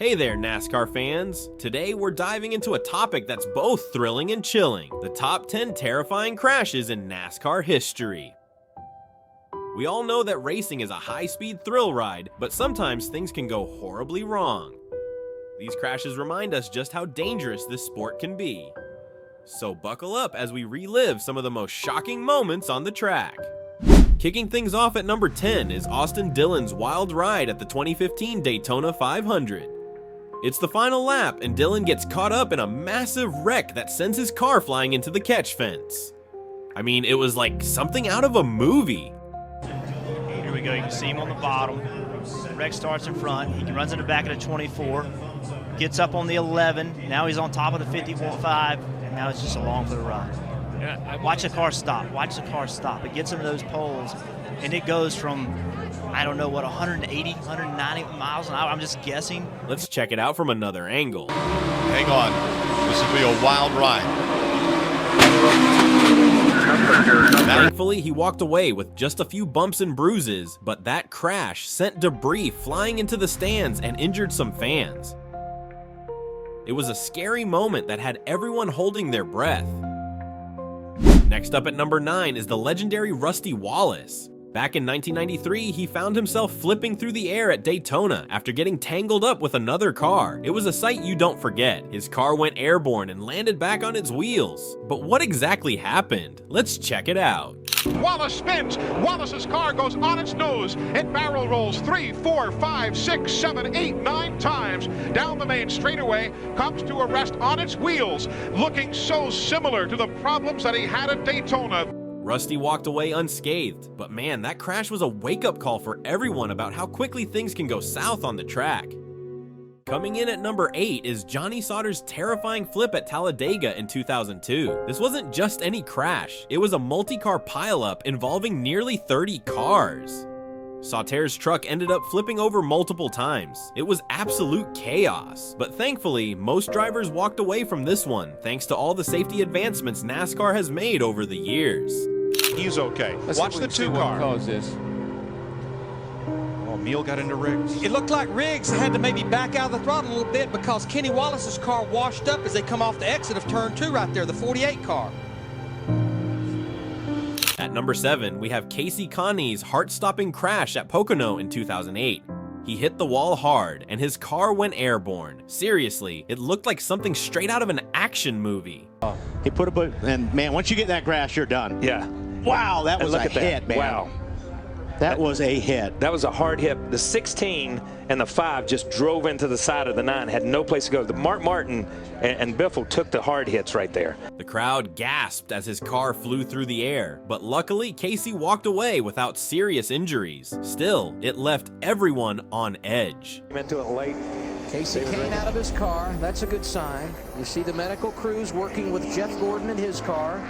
Hey there, NASCAR fans! Today we're diving into a topic that's both thrilling and chilling: the top 10 terrifying crashes in NASCAR history. We all know that racing is a high-speed thrill ride, but sometimes things can go horribly wrong. These crashes remind us just how dangerous this sport can be. So buckle up as we relive some of the most shocking moments on the track. Kicking things off at number 10 is Austin Dillon's wild ride at the 2015 Daytona 500. It's the final lap, and Dillon gets caught up in a massive wreck that sends his car flying into the catch fence. I mean, it was like something out of a movie. Here we go, you can see him on the bottom. Wreck starts in front, he runs in the back of the 24, gets up on the 11, now he's on top of the 51.5, and now it's just along for the ride. Watch the car stop, watch the car stop. It gets into those poles, and it goes from, I don't know what, 180, 190 miles an hour, I'm just guessing. Let's check it out from another angle. Hang on, this will be a wild ride. Thankfully, he walked away with just a few bumps and bruises, but that crash sent debris flying into the stands and injured some fans. It was a scary moment that had everyone holding their breath. Next up at number 9 is the legendary Rusty Wallace. Back in 1993, he found himself flipping through the air at Daytona after getting tangled up with another car. It was a sight you don't forget. His car went airborne and landed back on its wheels. But what exactly happened? Let's check it out. Wallace spins. Wallace's car goes on its nose. It barrel rolls 3, 4, 5, 6, 7, 8, 9 times down the main straightaway, comes to a rest on its wheels, looking so similar to the problems that he had at Daytona. Rusty walked away unscathed, but man, that crash was a wake-up call for everyone about how quickly things can go south on the track. Coming in at number 8 is Johnny Sauter's terrifying flip at Talladega in 2002. This wasn't just any crash, it was a multi-car pileup involving nearly 30 cars. Sauter's truck ended up flipping over multiple times. It was absolute chaos, but thankfully, most drivers walked away from this one thanks to all the safety advancements NASCAR has made over the years. He's okay. Watch the 2 car. Caused this. Oh, Meal got into Riggs. It looked like Riggs had to maybe back out of the throttle a little bit because Kenny Wallace's car washed up as they come off the exit of turn 2 right there, the 48 car. At number 7, we have Kasey Kahne's heart-stopping crash at Pocono in 2008. He hit the wall hard, and his car went airborne. Seriously, it looked like something straight out of an action movie. He put a boot, and man, once you get that crash, you're done. Yeah. Wow, that was a hit, man. Wow. That was a hit. That was a hard hit. The 16 and the 5 just drove into the side of the 9, had no place to go. The Mark Martin and Biffle took the hard hits right there. The crowd gasped as his car flew through the air, but luckily Kasey walked away without serious injuries. Still, it left everyone on edge. Came into it late. Kasey Kahne out of his car. That's a good sign. You see the medical crews working with Jeff Gordon in his car.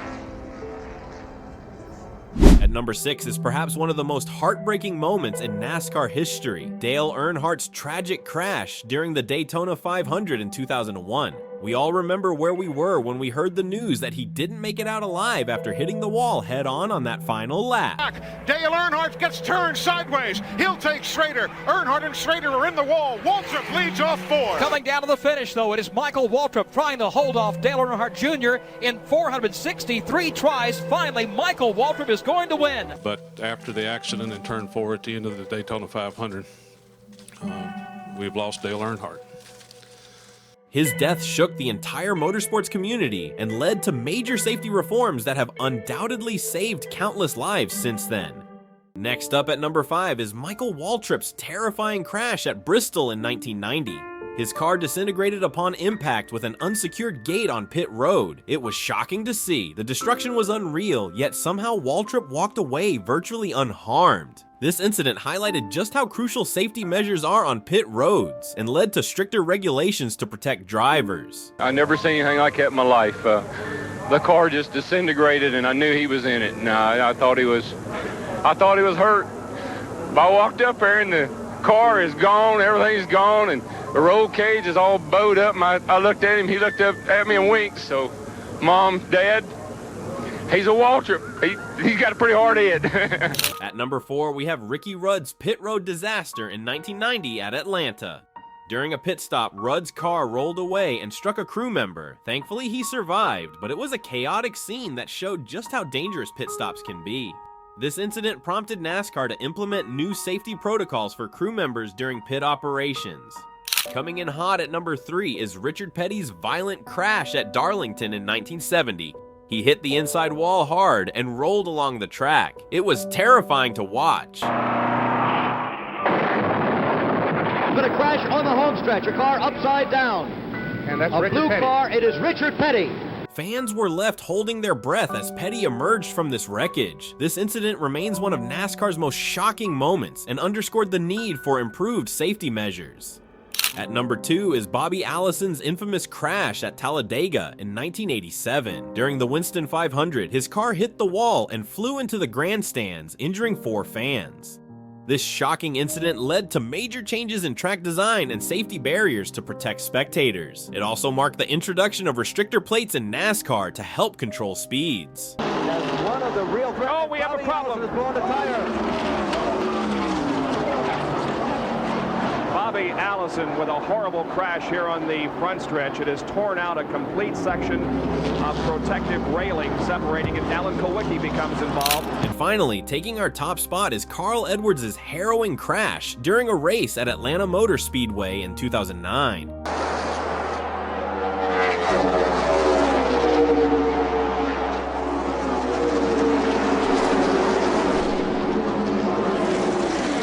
At number 6 is perhaps one of the most heartbreaking moments in NASCAR history: Dale Earnhardt's tragic crash during the Daytona 500 in 2001. We all remember where we were when we heard the news that he didn't make it out alive after hitting the wall head-on on that final lap. Dale Earnhardt gets turned sideways. He'll take Schrader. Earnhardt and Schrader are in the wall. Waltrip leads off 4. Coming down to the finish, though, it is Michael Waltrip trying to hold off Dale Earnhardt Jr. in 463 tries. Finally, Michael Waltrip is going to win. But after the accident in turn 4 at the end of the Daytona 500, we've lost Dale Earnhardt. His death shook the entire motorsports community and led to major safety reforms that have undoubtedly saved countless lives since then. Next up at number 5 is Michael Waltrip's terrifying crash at Bristol in 1990. His car disintegrated upon impact with an unsecured gate on pit road. It was shocking to see. The destruction was unreal, yet somehow Waltrip walked away virtually unharmed. This incident highlighted just how crucial safety measures are on pit roads and led to stricter regulations to protect drivers. I never seen anything like that in my life. The car just disintegrated, and I knew he was in it. And I thought he was hurt. But I walked up there, and the car is gone. Everything's gone, and the roll cage is all bowed up. And I looked at him. He looked up at me and winked. So, Mom, Dad, he's a Waltrip. He's got a pretty hard head. At number 4, we have Ricky Rudd's pit road disaster in 1990 at Atlanta. During a pit stop, Rudd's car rolled away and struck a crew member. Thankfully, he survived, but it was a chaotic scene that showed just how dangerous pit stops can be. This incident prompted NASCAR to implement new safety protocols for crew members during pit operations. Coming in hot at number 3 is Richard Petty's violent crash at Darlington in 1970. He hit the inside wall hard and rolled along the track. It was terrifying to watch. Going to crash on the home stretch, a car upside down. And that's a Richard blue Petty. car, it is Richard Petty. Fans were left holding their breath as Petty emerged from this wreckage. This incident remains one of NASCAR's most shocking moments and underscored the need for improved safety measures. At number 2 is Bobby Allison's infamous crash at Talladega in 1987. During the Winston 500, his car hit the wall and flew into the grandstands, injuring 4 fans. This shocking incident led to major changes in track design and safety barriers to protect spectators. It also marked the introduction of restrictor plates in NASCAR to help control speeds. As one of the real we have a problem. Is blowing a tire. Bobby Allison with a horrible crash here on the front stretch. It has torn out a complete section of protective railing separating it. Alan Kulwicki becomes involved. And finally, taking our top spot is Carl Edwards' harrowing crash during a race at Atlanta Motor Speedway in 2009.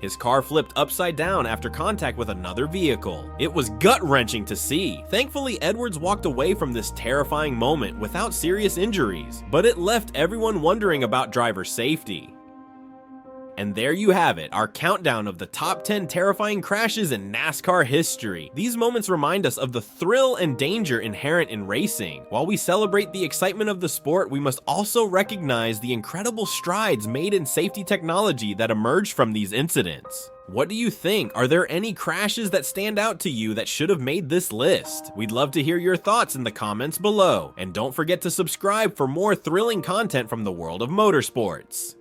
His car flipped upside down after contact with another vehicle. It was gut-wrenching to see. Thankfully, Edwards walked away from this terrifying moment without serious injuries, but it left everyone wondering about driver safety. And there you have it, our countdown of the top 10 terrifying crashes in NASCAR history. These moments remind us of the thrill and danger inherent in racing. While we celebrate the excitement of the sport, we must also recognize the incredible strides made in safety technology that emerged from these incidents. What do you think? Are there any crashes that stand out to you that should have made this list? We'd love to hear your thoughts in the comments below. And don't forget to subscribe for more thrilling content from the world of motorsports.